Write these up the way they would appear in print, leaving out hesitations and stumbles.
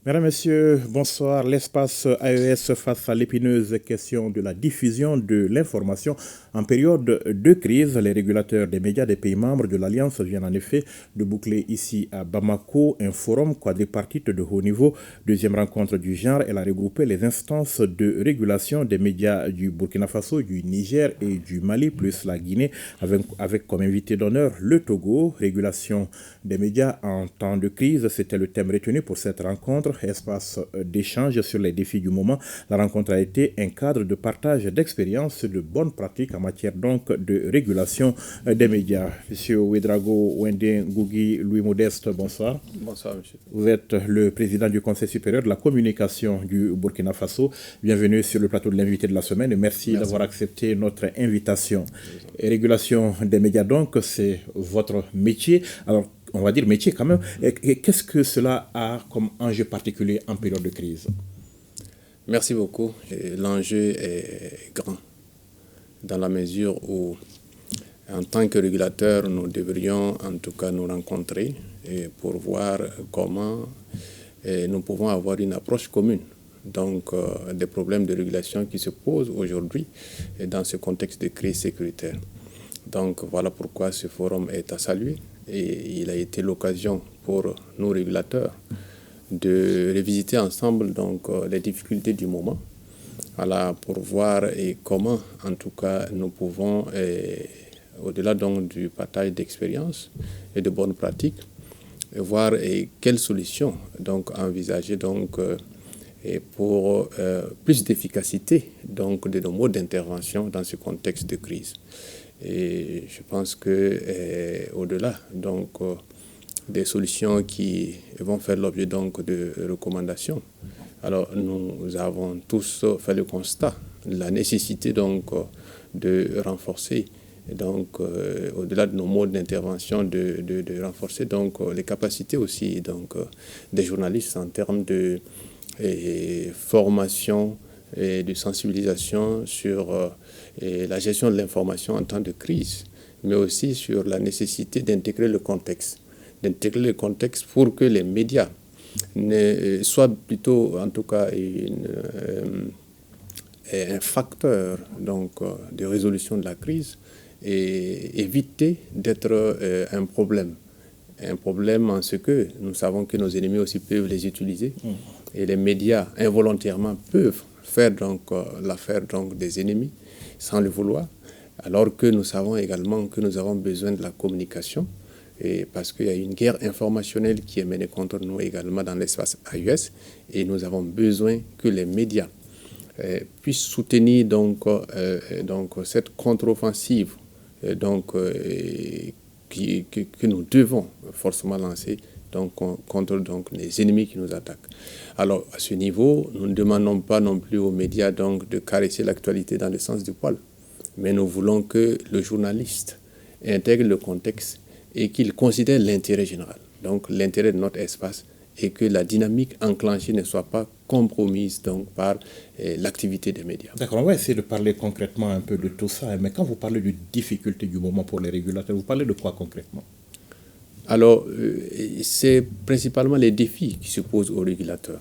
Mesdames, Messieurs, bonsoir. L'espace AES face à l'épineuse question de la diffusion de l'information en période de crise. Les régulateurs des médias des pays membres de l'Alliance viennent en effet de boucler ici à Bamako un forum quadripartite de haut niveau. Deuxième rencontre du genre, elle a regroupé les instances de régulation des médias du Burkina Faso, du Niger et du Mali, plus la Guinée, avec comme invité d'honneur le Togo. Régulation des médias en temps de crise, c'était le thème retenu pour cette rencontre. Espace d'échange sur les défis du moment. La rencontre a été un cadre de partage d'expériences, de bonnes pratiques en matière donc de régulation des médias. Monsieur Ouedraogo Wende Ngougi Louis Modeste, bonsoir. Bonsoir, monsieur. Vous êtes le président du Conseil supérieur de la communication du Burkina Faso. Bienvenue sur le plateau de l'invité de la semaine et merci d'avoir accepté notre invitation. Et régulation des médias donc, c'est votre métier. Alors, on va dire métier quand même. Et qu'est-ce que cela a comme enjeu particulier en période de crise? Merci beaucoup. L'enjeu est grand dans la mesure où, en tant que régulateur, nous devrions en tout cas nous rencontrer pour voir comment nous pouvons avoir une approche commune. Donc, des problèmes de régulation qui se posent aujourd'hui dans ce contexte de crise sécuritaire. Donc, voilà pourquoi ce forum est à saluer. Et il a été l'occasion pour nos régulateurs de revisiter ensemble donc, les difficultés du moment, voilà, pour voir comment, en tout cas, nous pouvons, au-delà donc du partage d'expériences et de bonnes pratiques, voir quelles solutions donc, envisager donc, pour plus d'efficacité donc, de nos modes d'intervention dans ce contexte de crise. Et je pense que au-delà donc des solutions qui vont faire l'objet donc de recommandations, alors nous avons tous fait le constat de la nécessité donc de renforcer donc au-delà de nos modes d'intervention de renforcer donc les capacités aussi donc des journalistes en termes de formation et de sensibilisation sur la gestion de l'information en temps de crise, mais aussi sur la nécessité d'intégrer le contexte pour que les médias soient plutôt, en tout cas, un facteur donc, de résolution de la crise et éviter d'être un problème. Un problème en ce que nous savons que nos ennemis aussi peuvent les utiliser et les médias involontairement peuvent faire donc l'affaire donc des ennemis sans le vouloir, alors que nous savons également que nous avons besoin de la communication et parce qu'il y a une guerre informationnelle qui est menée contre nous également dans l'espace AES et nous avons besoin que les médias puissent soutenir donc cette contre-offensive que nous devons forcément lancer donc, contre donc, les ennemis qui nous attaquent. Alors, à ce niveau, nous ne demandons pas non plus aux médias donc, de caresser l'actualité dans le sens du poil, mais nous voulons que le journaliste intègre le contexte et qu'il considère l'intérêt général, donc l'intérêt de notre espace, et que la dynamique enclenchée ne soit pas compromise donc, par l'activité des médias. D'accord, on va essayer de parler concrètement un peu de tout ça, mais quand vous parlez de difficultés du moment pour les régulateurs, vous parlez de quoi concrètement? Alors, c'est principalement les défis qui se posent aux régulateurs.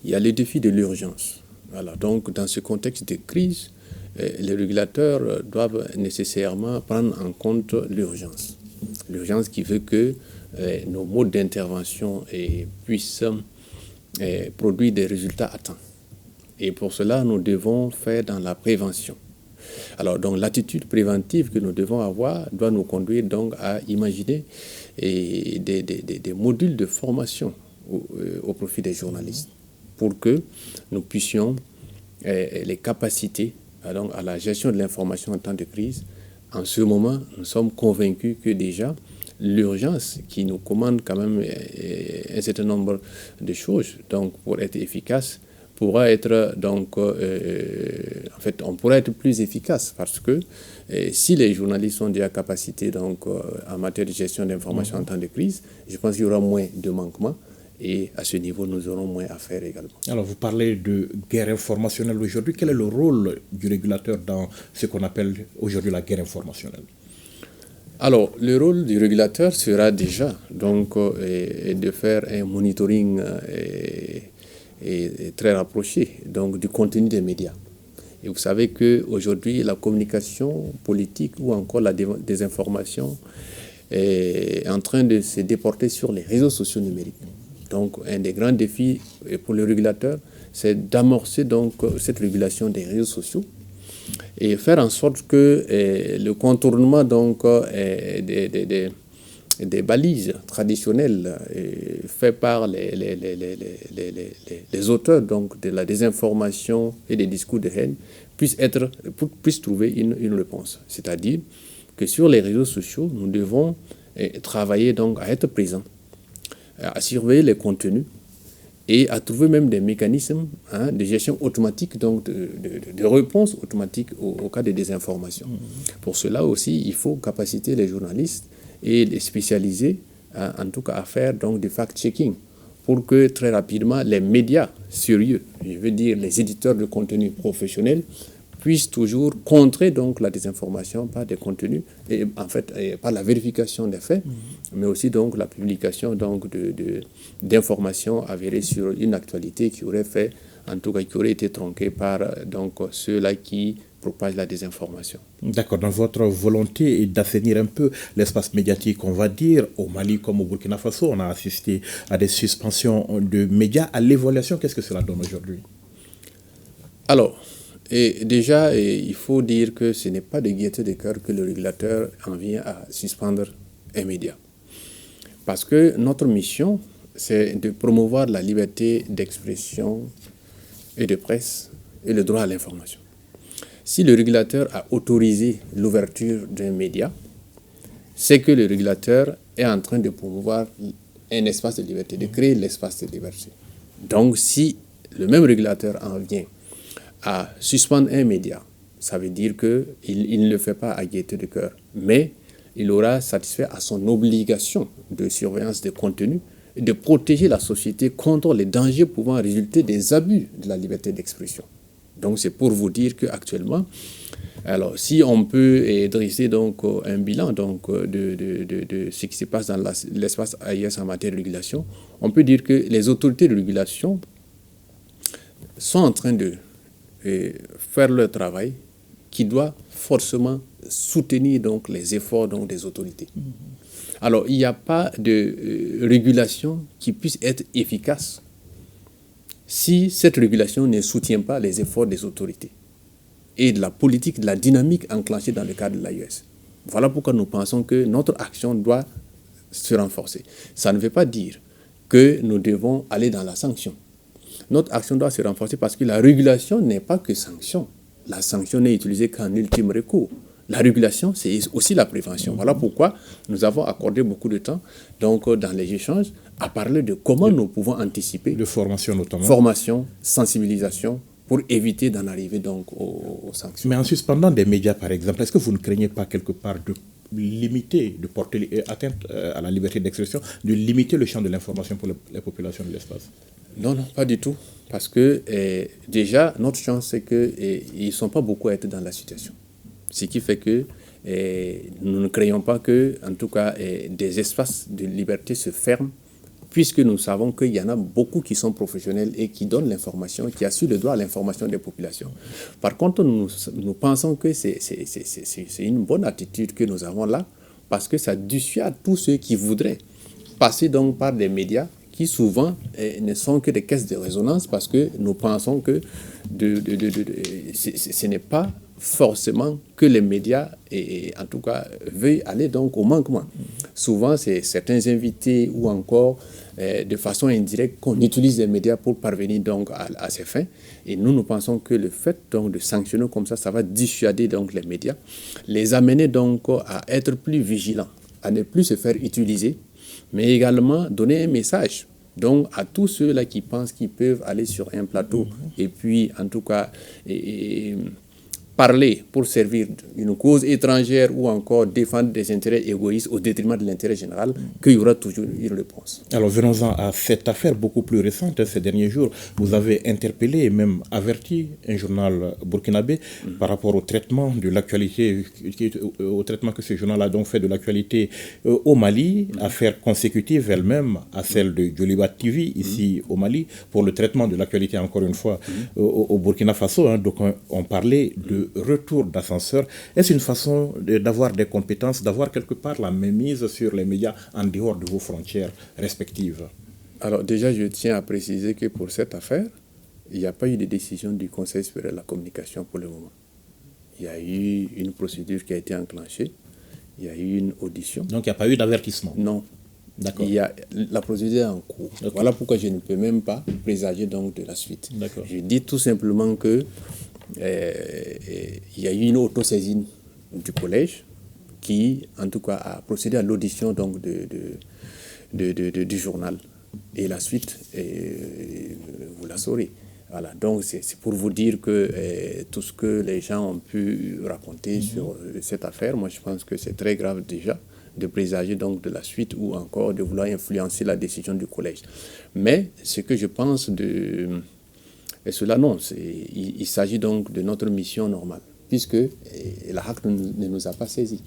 Il y a le défi de l'urgence. Voilà, donc, dans ce contexte de crise, les régulateurs doivent nécessairement prendre en compte l'urgence. L'urgence qui veut que nos modes d'intervention puissent produire des résultats à temps. Et pour cela, nous devons faire dans la prévention. Alors, donc, l'attitude préventive que nous devons avoir doit nous conduire donc à imaginer des modules de formation au profit des journalistes pour que nous puissions les capacités donc, à la gestion de l'information en temps de crise. En ce moment, nous sommes convaincus que déjà l'urgence qui nous commande quand même un certain nombre de choses donc, pour être efficace pourra être donc en fait on pourra être plus efficace parce que si les journalistes ont déjà capacité donc en matière de gestion d'information en temps de crise, je pense qu'il y aura moins de manquements et à ce niveau nous aurons moins à faire également. Alors vous parlez de guerre informationnelle aujourd'hui. Quel est le rôle du régulateur dans ce qu'on appelle aujourd'hui la guerre informationnelle? Alors, le rôle du régulateur sera déjà donc de faire un monitoring très rapproché donc, du contenu des médias. Et vous savez qu'aujourd'hui, la communication politique ou encore la désinformation est en train de se déporter sur les réseaux sociaux numériques. Donc, un des grands défis pour le régulateur, c'est d'amorcer donc cette régulation des réseaux sociaux et faire en sorte que le contournement donc des balises traditionnelles faites par les auteurs donc de la désinformation et des discours de haine puisse trouver une réponse. C'est-à-dire que sur les réseaux sociaux, nous devons travailler donc à être présents, à surveiller les contenus et à trouver même des mécanismes de gestion automatique, donc de réponse automatique au cas de désinformation. Pour cela aussi, il faut capaciter les journalistes et les spécialiser, en tout cas à faire donc du fact-checking, pour que très rapidement les médias sérieux, je veux dire les éditeurs de contenu professionnels, puissent toujours contrer donc la désinformation par des contenus et en fait par la vérification des faits, mais aussi donc la publication donc d'informations avérées sur une actualité qui aurait fait, en tout cas qui aurait été tronquée par donc ceux-là qui propagent la désinformation. D'accord, dans votre volonté d'assainir un peu l'espace médiatique, on va dire, au Mali comme au Burkina Faso, on a assisté à des suspensions de médias. À l'évaluation, qu'est-ce que cela donne aujourd'hui? Alors, et déjà, il faut dire que ce n'est pas de gaieté de cœur que le régulateur en vient à suspendre un média. Parce que notre mission, c'est de promouvoir la liberté d'expression et de presse et le droit à l'information. Si le régulateur a autorisé l'ouverture d'un média, c'est que le régulateur est en train de promouvoir un espace de liberté, de créer l'espace de liberté. Donc, si le même régulateur en vient à suspendre un média, ça veut dire qu'il ne le fait pas à gaieté de cœur, mais il aura satisfait à son obligation de surveillance des contenus et de protéger la société contre les dangers pouvant résulter des abus de la liberté d'expression. Donc c'est pour vous dire qu'actuellement, alors si on peut dresser donc un bilan donc, de ce qui se passe dans l'espace AIS en matière de régulation, on peut dire que les autorités de régulation sont en train de faire leur travail qui doit forcément soutenir donc les efforts donc, des autorités. Alors, il n'y a pas de régulation qui puisse être efficace si cette régulation ne soutient pas les efforts des autorités et de la politique, de la dynamique enclenchée dans le cadre de l'AIS. Voilà pourquoi nous pensons que notre action doit se renforcer. Ça ne veut pas dire que nous devons aller dans la sanction. Notre action doit se renforcer parce que la régulation n'est pas que sanction. La sanction n'est utilisée qu'en ultime recours. La régulation, c'est aussi la prévention. Voilà pourquoi nous avons accordé beaucoup de temps, donc dans les échanges, à parler de comment nous pouvons anticiper. De formation notamment. Formation, sensibilisation, pour éviter d'en arriver donc aux sanctions. Mais en suspendant des médias, par exemple, est-ce que vous ne craignez pas quelque part de limiter, de porter atteinte à la liberté d'expression, de limiter le champ de l'information pour les populations de l'espace? Non, pas du tout. Parce que déjà, notre chance, c'est qu'ils ne sont pas beaucoup à être dans la situation. Ce qui fait que nous ne craignons pas que, en tout cas, des espaces de liberté se ferment, puisque nous savons qu'il y en a beaucoup qui sont professionnels et qui donnent l'information, qui assurent le droit à l'information des populations. Par contre, nous pensons que c'est une bonne attitude que nous avons là, parce que ça dissuade tous ceux qui voudraient passer donc par des médias qui souvent ne sont que des caisses de résonance, parce que nous pensons que ce n'est pas forcément que les médias, en tout cas, veuillent aller donc au manquement. Souvent, c'est certains invités ou encore de façon indirecte qu'on utilise les médias pour parvenir donc à ces fins. Et nous pensons que le fait donc de sanctionner comme ça va dissuader donc les médias, les amener donc à être plus vigilants, à ne plus se faire utiliser, mais également donner un message donc à tous ceux-là qui pensent qu'ils peuvent aller sur un plateau et puis en tout cas parler pour servir une cause étrangère ou encore défendre des intérêts égoïstes au détriment de l'intérêt général, qu'il y aura toujours une réponse. Alors venons-en à cette affaire beaucoup plus récente. Ces derniers jours, vous avez interpellé et même averti un journal burkinabé par rapport au traitement de l'actualité, au traitement que ce journal a donc fait de l'actualité au Mali, affaire consécutive elle-même à celle de Joliba TV ici au Mali, pour le traitement de l'actualité encore une fois au Burkina Faso. Donc on parlait de retour d'ascenseur. Est-ce une façon d'avoir des compétences, d'avoir quelque part la mainmise sur les médias en dehors de vos frontières respectives? Alors déjà, je tiens à préciser que pour cette affaire, il n'y a pas eu de décision du Conseil supérieur de la communication pour le moment. Il y a eu une procédure qui a été enclenchée, il y a eu une audition. Donc il n'y a pas eu d'avertissement? Non. D'accord. La procédure est en cours. Okay. Voilà pourquoi je ne peux même pas présager donc de la suite. D'accord. Je dis tout simplement que il y a eu une autosaisine du collège qui, en tout cas, a procédé à l'audition donc du journal. Et la suite, vous la saurez. Voilà. Donc c'est pour vous dire que tout ce que les gens ont pu raconter sur cette affaire, moi je pense que c'est très grave déjà de présager donc de la suite ou encore de vouloir influencer la décision du collège. Mais ce que je pense et cela non, il s'agit donc de notre mission normale, puisque la HAC ne nous a pas saisis.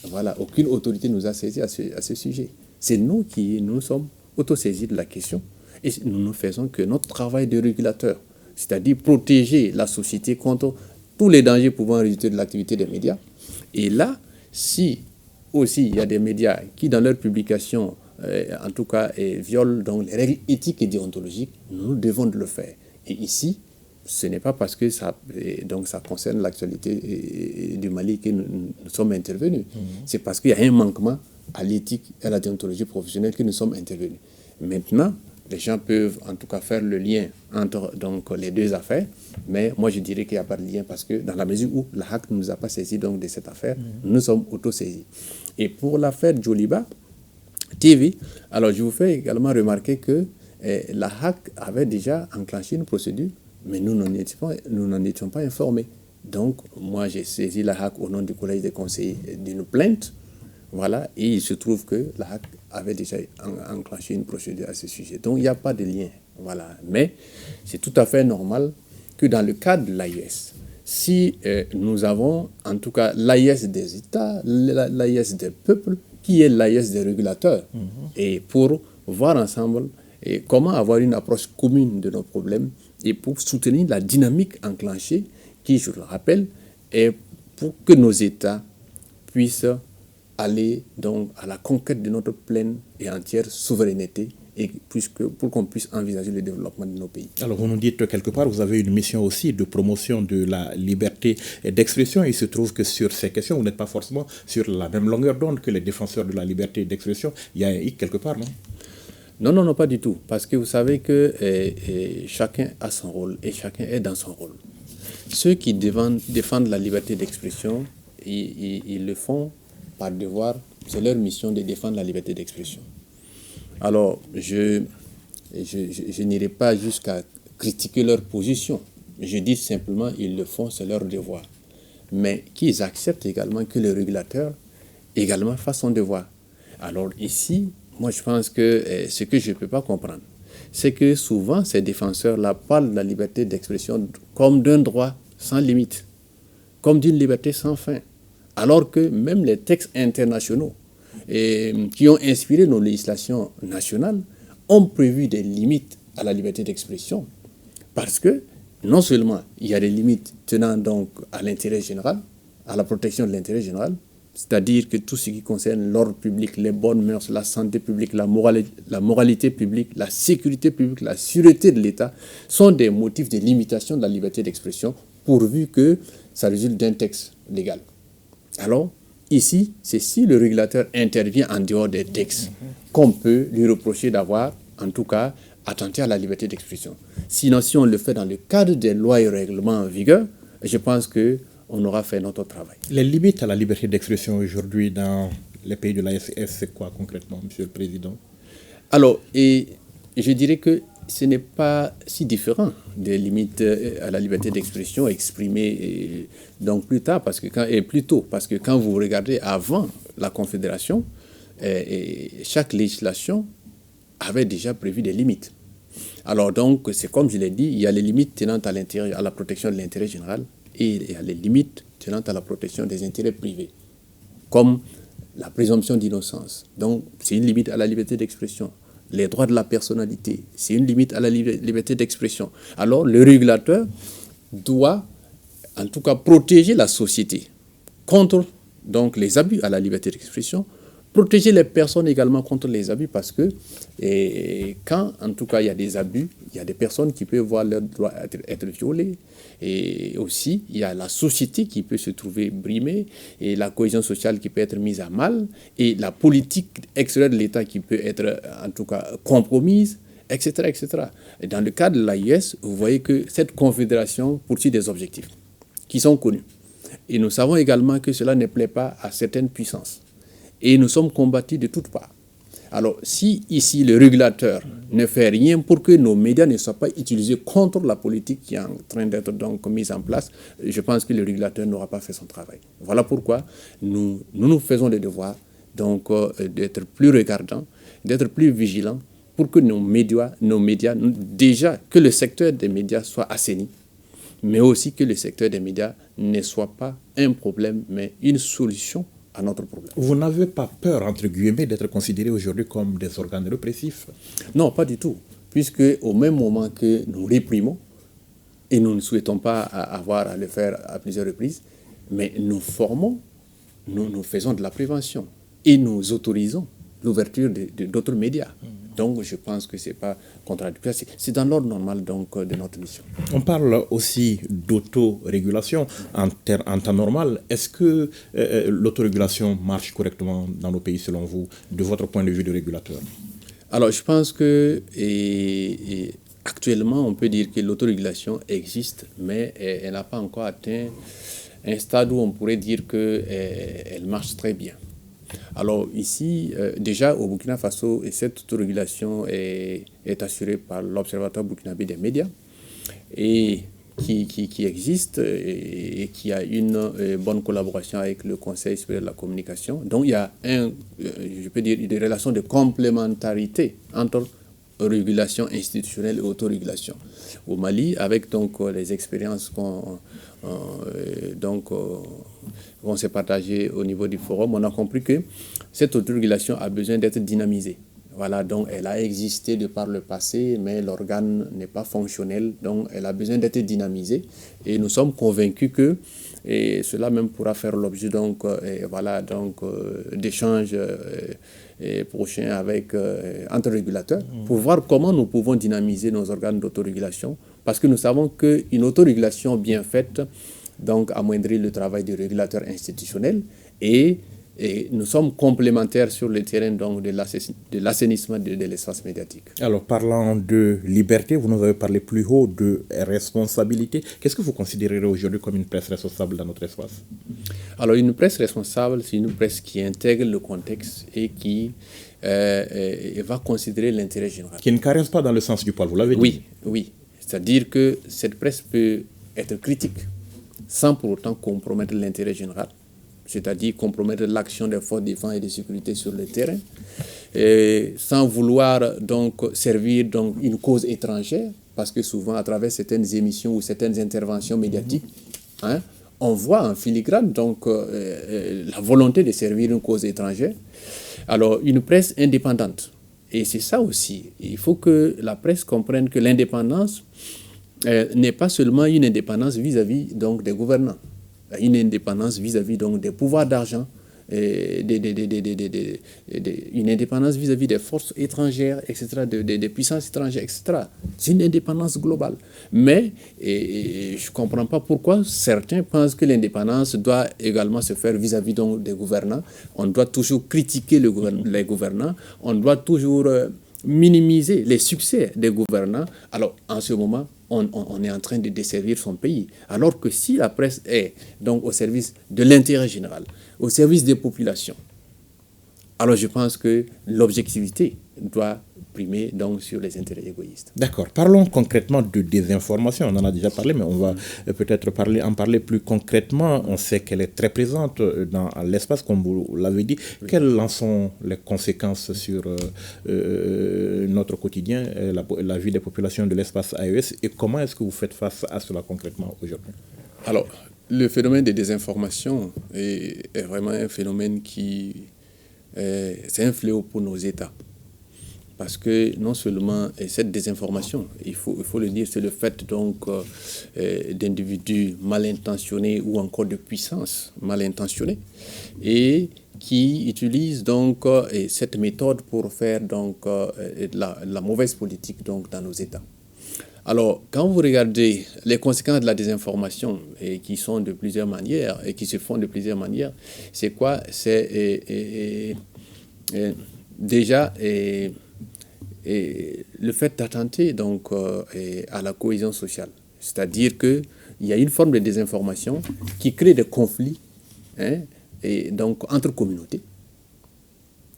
Voilà, aucune autorité nous a saisis à ce sujet. C'est nous qui nous sommes autosaisis de la question et nous ne faisons que notre travail de régulateur, c'est-à-dire protéger la société contre tous les dangers pouvant résulter de l'activité des médias. Et là, si aussi il y a des médias qui, dans leurs publications, en tout cas, violent donc les règles éthiques et déontologiques, nous devons le faire. Et ici, ce n'est pas parce que ça concerne l'actualité du Mali que nous sommes intervenus. C'est parce qu'il y a un manquement à l'éthique et à la déontologie professionnelle que nous sommes intervenus. Maintenant, les gens peuvent en tout cas faire le lien entre donc, les deux affaires, mais moi je dirais qu'il n'y a pas de lien parce que dans la mesure où la HAC ne nous a pas saisi donc, de cette affaire, nous sommes auto-saisis. Et pour l'affaire Joliba TV, alors je vous fais également remarquer que la HAC avait déjà enclenché une procédure, mais nous n'en étions pas informés. Donc moi j'ai saisi la HAC au nom du collège des conseillers d'une plainte. Voilà, et il se trouve que la HAC avait déjà enclenché une procédure à ce sujet. Donc, il n'y a pas de lien. Voilà. Mais c'est tout à fait normal que dans le cadre de l'AIS, si nous avons en tout cas l'AIS des États, l'AIS des peuples, qui est l'AIS des régulateurs, et pour voir ensemble comment avoir une approche commune de nos problèmes et pour soutenir la dynamique enclenchée qui, je le rappelle, est pour que nos États puissent aller donc à la conquête de notre pleine et entière souveraineté et pour qu'on puisse envisager le développement de nos pays. Alors vous nous dites quelque part, vous avez une mission aussi de promotion de la liberté d'expression. Il se trouve que sur ces questions, vous n'êtes pas forcément sur la même longueur d'onde que les défenseurs de la liberté d'expression. Il y a un hic quelque part, non? Non, pas du tout. Parce que vous savez que chacun a son rôle et chacun est dans son rôle. Ceux qui défendent la liberté d'expression, ils le font par devoir, c'est leur mission de défendre la liberté d'expression. Alors, je n'irai pas jusqu'à critiquer leur position. Je dis simplement, ils le font, c'est leur devoir. Mais qu'ils acceptent également que le régulateur également fasse son devoir. Alors ici, moi je pense que ce que je ne peux pas comprendre, c'est que souvent ces défenseurs-là parlent de la liberté d'expression comme d'un droit sans limite, comme d'une liberté sans fin. Alors que même les textes internationaux qui ont inspiré nos législations nationales ont prévu des limites à la liberté d'expression. Parce que non seulement il y a des limites tenant donc à l'intérêt général, à la protection de l'intérêt général, c'est-à-dire que tout ce qui concerne l'ordre public, les bonnes mœurs, la santé publique, la moralité publique, la sécurité publique, la sûreté de l'État sont des motifs de limitation de la liberté d'expression pourvu que ça résulte d'un texte légal. Alors, ici, c'est si le régulateur intervient en dehors des textes qu'on peut lui reprocher d'avoir, en tout cas, attenté à la liberté d'expression. Sinon, si on le fait dans le cadre des lois et règlements en vigueur, je pense qu'on aura fait notre travail. Les limites à la liberté d'expression aujourd'hui dans les pays de l'AES, c'est quoi concrètement, Monsieur le Président? Alors, et je dirais que ce n'est pas si différent des limites à la liberté d'expression exprimées donc plus tard, plus tôt, parce que quand vous regardez avant la Confédération, chaque législation avait déjà prévu des limites. Alors donc, c'est comme je l'ai dit, il y a les limites tenant à la protection de l'intérêt général et il y a les limites tenant à la protection des intérêts privés, comme la présomption d'innocence. Donc, c'est une limite à la liberté d'expression. Les droits de la personnalité, c'est une limite à la liberté d'expression. Alors, le régulateur doit, en tout cas, protéger la société contre donc, les abus à la liberté d'expression, protéger les personnes également contre les abus parce que quand, en tout cas, il y a des abus, il y a des personnes qui peuvent voir leurs droits être violés. Et aussi, il y a la société qui peut se trouver brimée et la cohésion sociale qui peut être mise à mal et la politique extérieure de l'État qui peut être, en tout cas, compromise, etc., etc. Et dans le cas de l'AIS, vous voyez que cette confédération poursuit des objectifs qui sont connus. Et nous savons également que cela ne plaît pas à certaines puissances. Et nous sommes combattus de toutes parts. Alors, si ici le régulateur ne fait rien pour que nos médias ne soient pas utilisés contre la politique qui est en train d'être donc mise en place, je pense que le régulateur n'aura pas fait son travail. Voilà pourquoi nous faisons le devoir donc d'être plus regardants, d'être plus vigilants pour que nos médias, déjà que le secteur des médias soit assaini, mais aussi que le secteur des médias ne soit pas un problème, mais une solution à notre problème. Vous n'avez pas peur, entre guillemets, d'être considérés aujourd'hui comme des organes répressifs? Non, pas du tout. Puisque au même moment que nous réprimons, et nous ne souhaitons pas avoir à le faire à plusieurs reprises, mais nous formons, nous faisons de la prévention et nous autorisons l'ouverture d'autres médias. Donc, je pense que ce n'est pas contradictoire. C'est dans l'ordre normal donc, de notre mission. On parle aussi d'autorégulation en temps normal. Est-ce que l'autorégulation marche correctement dans nos pays, selon vous, de votre point de vue de régulateur? Alors, je pense que actuellement, on peut dire que l'autorégulation existe, mais elle n'a pas encore atteint un stade où on pourrait dire qu'elle marche très bien. Alors ici, déjà au Burkina Faso, cette autorégulation est assurée par l'Observatoire burkinabé des médias et qui existe et qui a une bonne collaboration avec le Conseil supérieur de la communication. Donc il y a je peux dire, des relations de complémentarité entre régulation institutionnelle et autorégulation. Au Mali, avec donc les expériences qu'on s'est partagées au niveau du forum, on a compris que cette autorégulation a besoin d'être dynamisée. Voilà, donc elle a existé de par le passé, mais l'organe n'est pas fonctionnel, donc elle a besoin d'être dynamisée. Et nous sommes convaincus que cela même pourra faire l'objet d'échanges prochains entre régulateurs pour voir comment nous pouvons dynamiser nos organes d'autorégulation. Parce que nous savons qu'une autorégulation bien faite donc, amoindrit le travail du régulateur institutionnel et nous sommes complémentaires sur le terrain donc, de l'assainissement de l'espace médiatique. Alors, parlant de liberté, vous nous avez parlé plus haut de responsabilité. Qu'est-ce que vous considérez aujourd'hui comme une presse responsable dans notre espace? Alors, une presse responsable, c'est une presse qui intègre le contexte et qui va considérer l'intérêt général. Qui ne caresse pas dans le sens du poil, vous l'avez dit? Oui. C'est-à-dire que cette presse peut être critique sans pour autant compromettre l'intérêt général. C'est-à-dire compromettre l'action des forces de défense et de sécurité sur le terrain, sans vouloir donc servir donc, une cause étrangère, parce que souvent à travers certaines émissions ou certaines interventions médiatiques, on voit en filigrane donc, la volonté de servir une cause étrangère. Alors une presse indépendante, et c'est ça aussi, il faut que la presse comprenne que l'indépendance n'est pas seulement une indépendance vis-à-vis donc, des gouvernants, une indépendance vis-à-vis donc des pouvoirs d'argent, une indépendance vis-à-vis des forces étrangères, etc., des puissances étrangères, etc. C'est une indépendance globale. Mais je ne comprends pas pourquoi certains pensent que l'indépendance doit également se faire vis-à-vis donc, des gouvernants. On doit toujours critiquer les gouvernants, on doit toujours minimiser les succès des gouvernants. Alors, en ce moment, on est en train de desservir son pays. Alors que si la presse est donc au service de l'intérêt général, au service des populations, alors je pense que l'objectivité doit primer donc sur les intérêts égoïstes. D'accord. Parlons concrètement de désinformation. On en a déjà parlé, mais on va peut-être en parler plus concrètement. On sait qu'elle est très présente dans l'espace, comme vous l'avez dit. Oui. Quelles en sont les conséquences sur notre quotidien, la vie des populations de l'espace AES, et comment est-ce que vous faites face à cela concrètement aujourd'hui? Alors, le phénomène de désinformation est vraiment un phénomène c'est un fléau pour nos États. Parce que non seulement cette désinformation, il faut le dire, c'est le fait donc d'individus mal intentionnés ou encore de puissances mal intentionnées et qui utilisent donc cette méthode pour faire donc la mauvaise politique donc dans nos États. Alors, quand vous regardez les conséquences de la désinformation et qui sont de plusieurs manières et qui se font de plusieurs manières, c'est quoi? C'est déjà le fait d'attenter donc à la cohésion sociale. C'est-à-dire qu'il y a une forme de désinformation qui crée des conflits et donc entre communautés.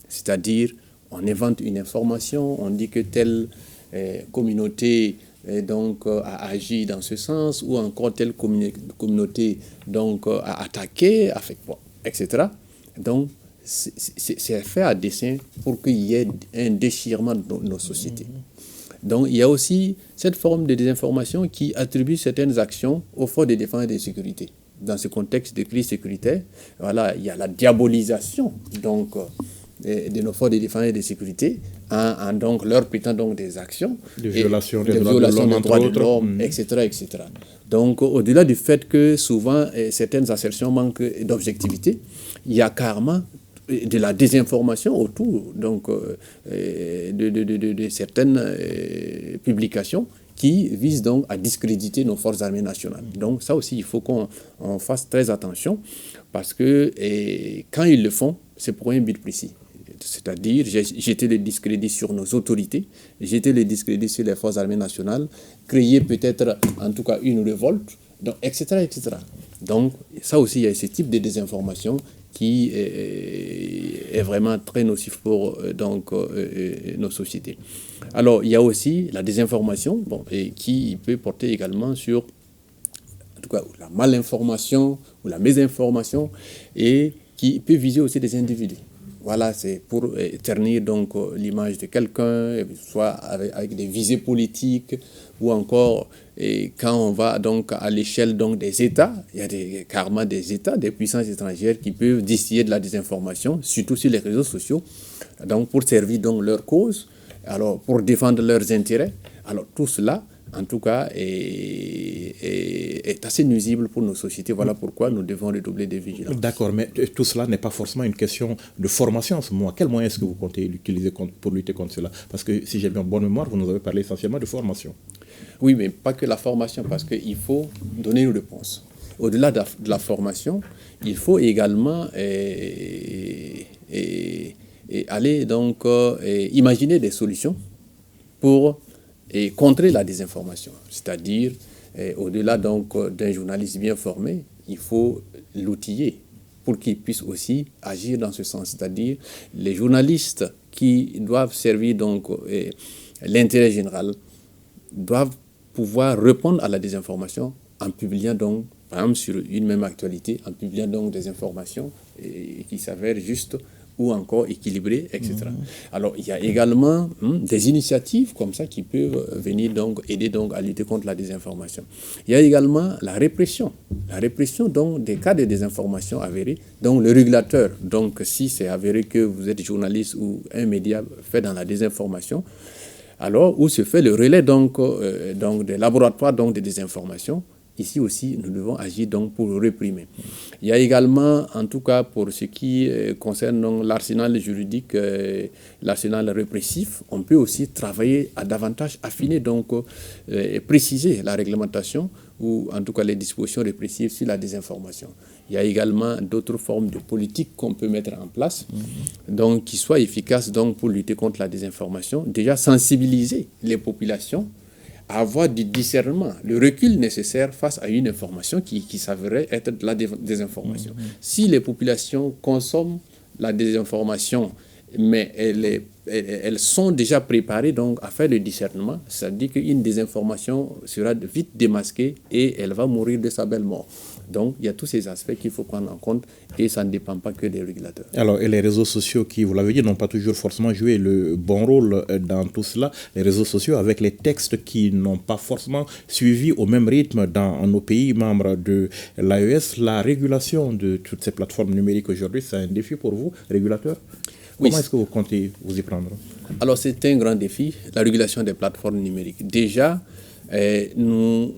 C'est-à-dire, on invente une information, on dit que telle communauté donc a agi dans ce sens, ou encore telle communauté donc a attaqué, etc. Donc, c'est fait à dessein pour qu'il y ait un déchirement de nos sociétés. Donc, il y a aussi cette forme de désinformation qui attribue certaines actions aux forces de défense et de sécurité. Dans ce contexte de crise sécuritaire, voilà, il y a la diabolisation donc de nos forces de défense et de sécurité en donc leur prêtant donc des actions de violation des droits de l'homme, etc., etc. Donc, au-delà du fait que souvent certaines assertions manquent d'objectivité, il y a carrément de la désinformation autour donc de certaines publications qui visent donc à discréditer nos forces armées nationales. Donc ça aussi, il faut qu'on fasse très attention parce que quand ils le font, c'est pour un but précis. C'est-à-dire jeter le discrédit sur nos autorités, jeter le discrédit sur les forces armées nationales, créer peut-être en tout cas une révolte, donc, etc., etc. Donc ça aussi, il y a ce type de désinformation qui est vraiment très nocif pour donc, nos sociétés. Alors, il y a aussi la désinformation et qui peut porter également sur, en tout cas, la malinformation ou la mésinformation et qui peut viser aussi des individus. Voilà, c'est pour ternir donc l'image de quelqu'un, soit avec des visées politiques ou encore quand on va donc à l'échelle donc des États, il y a carrément des États, des puissances étrangères qui peuvent distiller de la désinformation, surtout sur les réseaux sociaux, donc pour servir donc leur cause, alors pour défendre leurs intérêts. Alors tout cela, en tout cas, est assez nuisible pour nos sociétés. Voilà pourquoi nous devons redoubler de vigilance. D'accord, mais tout cela n'est pas forcément une question de formation en ce moment. Quels moyens est-ce que vous comptez utiliser pour lutter contre cela? Parce que si j'ai bien bonne mémoire, vous nous avez parlé essentiellement de formation. Oui, mais pas que la formation, parce qu'il faut donner une réponse. Au-delà de la formation, il faut également aller donc imaginer des solutions pour contrer la désinformation. C'est-à-dire, au-delà donc d'un journaliste bien formé, il faut l'outiller pour qu'il puisse aussi agir dans ce sens. C'est-à-dire, les journalistes qui doivent servir donc l'intérêt général doivent pouvoir répondre à la désinformation en publiant donc, par exemple, sur une même actualité, en publiant donc des informations qui s'avèrent justes ou encore équilibrées, etc. Alors, il y a également des initiatives comme ça qui peuvent venir donc aider donc à lutter contre la désinformation. Il y a également la répression donc des cas de désinformation avérés. Donc, le régulateur, donc si c'est avéré que vous êtes journaliste ou un média fait dans la désinformation, alors où se fait le relais donc des laboratoires donc de désinformation. Ici aussi, nous devons agir donc pour le réprimer. Il y a également, en tout cas pour ce qui concerne donc l'arsenal juridique, l'arsenal répressif, on peut aussi travailler à davantage affiner donc et préciser la réglementation ou en tout cas les dispositions répressives sur la désinformation. Il y a également d'autres formes de politique qu'on peut mettre en place, donc qui soient efficaces donc pour lutter contre la désinformation. Déjà sensibiliser les populations, avoir du discernement, le recul nécessaire face à une information qui s'avérait être de la désinformation. Si les populations consomment la désinformation, mais elle est elles sont déjà préparées donc à faire le discernement. Ça veut dire qu'une désinformation sera vite démasquée et elle va mourir de sa belle mort. Donc, il y a tous ces aspects qu'il faut prendre en compte et ça ne dépend pas que des régulateurs. Alors, et les réseaux sociaux qui, vous l'avez dit, n'ont pas toujours forcément joué le bon rôle dans tout cela. Les réseaux sociaux avec les textes qui n'ont pas forcément suivi au même rythme dans nos pays membres de l'AES. La régulation de toutes ces plateformes numériques aujourd'hui, c'est un défi pour vous, régulateurs? Oui. Comment est-ce que vous comptez vous y prendre? Alors, c'est un grand défi, la régulation des plateformes numériques. Déjà, nous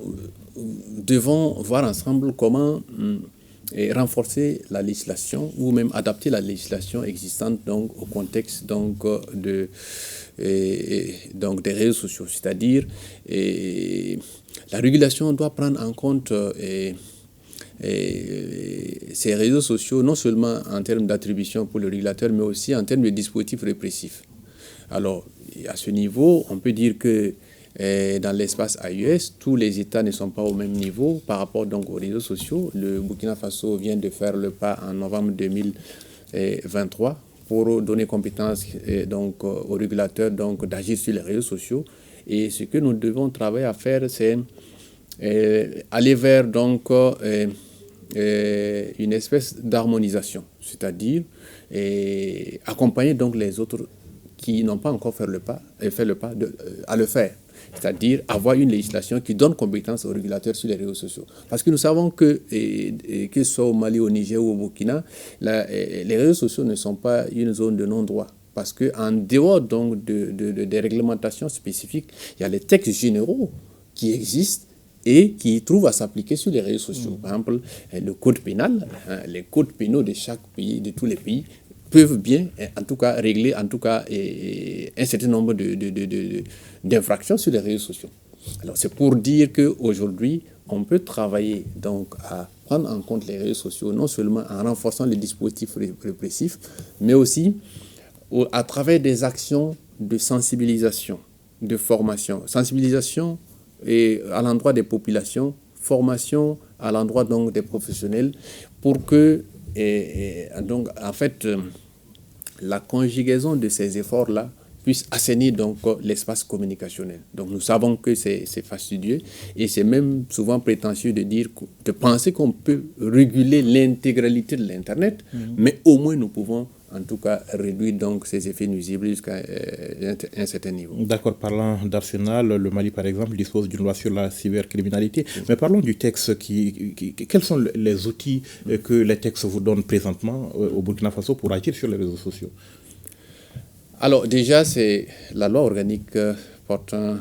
devons voir ensemble comment renforcer la législation ou même adapter la législation existante donc, au contexte donc, donc des réseaux sociaux. C'est-à-dire, la régulation doit prendre en compte ces réseaux sociaux, non seulement en termes d'attribution pour le régulateur, mais aussi en termes de dispositifs répressifs. Alors, à ce niveau, on peut dire que dans l'espace AES, tous les États ne sont pas au même niveau par rapport donc, aux réseaux sociaux. Le Burkina Faso vient de faire le pas en novembre 2023 pour donner compétence donc, aux régulateurs d'agir sur les réseaux sociaux. Et ce que nous devons travailler à faire, c'est aller vers donc, une espèce d'harmonisation, c'est-à-dire accompagner donc les autres qui n'ont pas encore fait le pas à le faire. C'est-à-dire avoir une législation qui donne compétence aux régulateurs sur les réseaux sociaux. Parce que nous savons que ce soit au Mali, au Niger ou au Burkina, les réseaux sociaux ne sont pas une zone de non-droit. Parce qu'en dehors donc des réglementations spécifiques, il y a les textes généraux qui existent et qui trouvent à s'appliquer sur les réseaux sociaux. Par exemple, le code pénal, les codes pénaux de chaque pays, de tous les pays, peuvent bien, en tout cas, régler un certain nombre d'infractions sur les réseaux sociaux. Alors, c'est pour dire qu'aujourd'hui, on peut travailler donc à prendre en compte les réseaux sociaux, non seulement en renforçant les dispositifs répressifs, mais aussi à travers des actions de sensibilisation, de formation. Sensibilisation à l'endroit des populations, formation à l'endroit donc des professionnels, pour que donc, en fait, la conjugaison de ces efforts-là puisse assainir donc l'espace communicationnel. Donc nous savons que c'est fastidieux et c'est même souvent prétentieux de penser qu'on peut réguler l'intégralité de l'Internet, mais au moins nous pouvons en tout cas réduire donc ces effets nuisibles jusqu'à un certain niveau. D'accord, parlant d'arsenal, le Mali par exemple dispose d'une loi sur la cybercriminalité, mais parlons du texte. Quels sont les outils que les textes vous donnent présentement au Burkina Faso pour agir sur les réseaux sociaux? Alors déjà, c'est la loi organique portant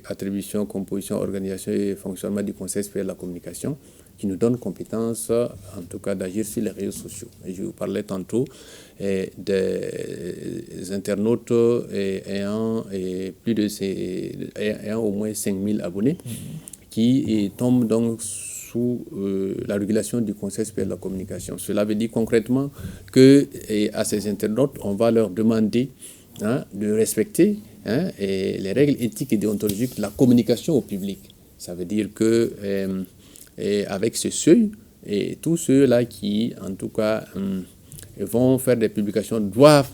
attribution, composition, organisation et fonctionnement du Conseil supérieur de la communication qui nous donne compétence, en tout cas, d'agir sur les réseaux sociaux. Et je vous parlais tantôt des internautes ayant au moins 5000 abonnés qui tombent donc sous la régulation du Conseil supérieur de la communication. Cela veut dire concrètement qu'à ces internautes, on va leur demander de respecter les règles éthiques et déontologiques de la communication au public. Ça veut dire que avec ce seuil, et tous ceux-là qui, en tout cas, vont faire des publications doivent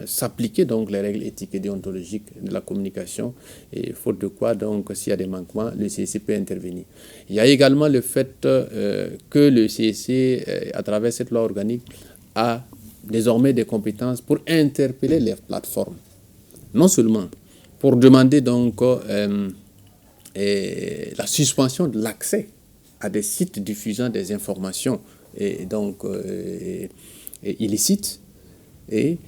s'appliquer donc les règles éthiques et déontologiques de la communication, et faute de quoi, donc, s'il y a des manquements, le CSC peut intervenir. Il y a également le fait que le CSC, à travers cette loi organique, a désormais des compétences pour interpeller les plateformes. Non seulement pour demander donc la suspension de l'accès à des sites diffusant des informations illicites, et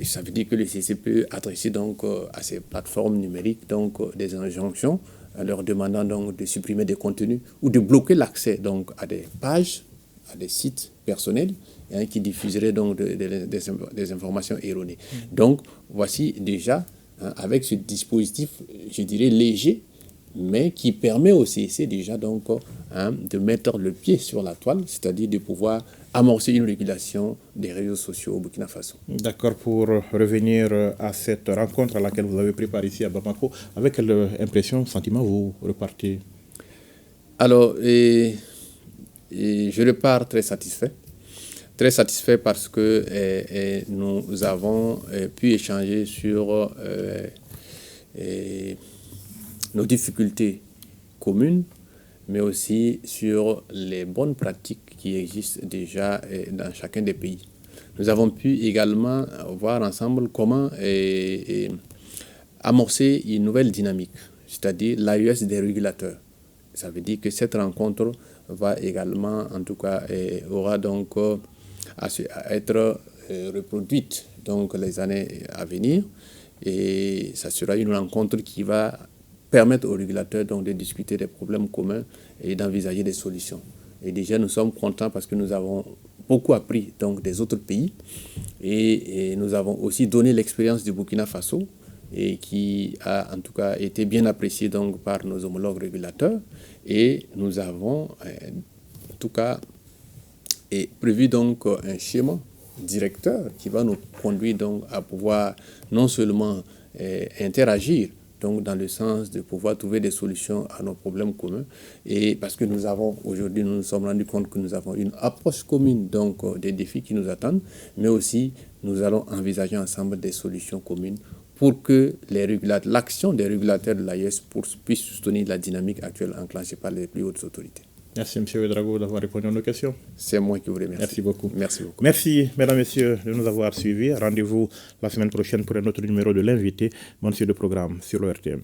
ça veut dire que le CSC peut adresser donc à ces plateformes numériques donc des injonctions en leur demandant donc de supprimer des contenus ou de bloquer l'accès donc à des pages, à des sites personnels qui diffuseraient donc des informations erronées. Donc voici déjà avec ce dispositif, je dirais léger, mais qui permet au CSC déjà donc de mettre le pied sur la toile, c'est-à-dire de pouvoir amorcer une régulation des réseaux sociaux au Burkina Faso. D'accord, pour revenir à cette rencontre à laquelle vous avez préparé ici à Bamako, avec quelle impression, sentiment vous repartez? Alors, je repars très satisfait Très satisfait parce que nous avons pu échanger sur nos difficultés communes, mais aussi sur les bonnes pratiques qui existent déjà dans chacun des pays. Nous avons pu également voir ensemble comment amorcer une nouvelle dynamique, c'est-à-dire l'AES des régulateurs. Ça veut dire que cette rencontre va également, en tout cas, aura donc à être reproduite donc les années à venir, et ça sera une rencontre qui va permettre aux régulateurs donc de discuter des problèmes communs et d'envisager des solutions. Et déjà nous sommes contents parce que nous avons beaucoup appris donc des autres pays, et nous avons aussi donné l'expérience du Burkina Faso, et qui a en tout cas été bien appréciée donc par nos homologues régulateurs, et nous avons en tout cas prévu donc un schéma directeur qui va nous conduire donc à pouvoir non seulement interagir donc dans le sens de pouvoir trouver des solutions à nos problèmes communs, et parce que nous avons aujourd'hui, nous nous sommes rendus compte que nous avons une approche commune donc des défis qui nous attendent, mais aussi nous allons envisager ensemble des solutions communes pour que l'action des régulateurs de l'AES puisse soutenir la dynamique actuelle enclenchée par les plus hautes autorités. Merci M. Ouédraogo d'avoir répondu à nos questions. C'est moi qui vous remercie. Merci beaucoup. Merci beaucoup. Merci, mesdames, messieurs, de nous avoir suivis. Rendez-vous la semaine prochaine pour un autre numéro de l'invité. Bonne suite de programme sur l'ORTM.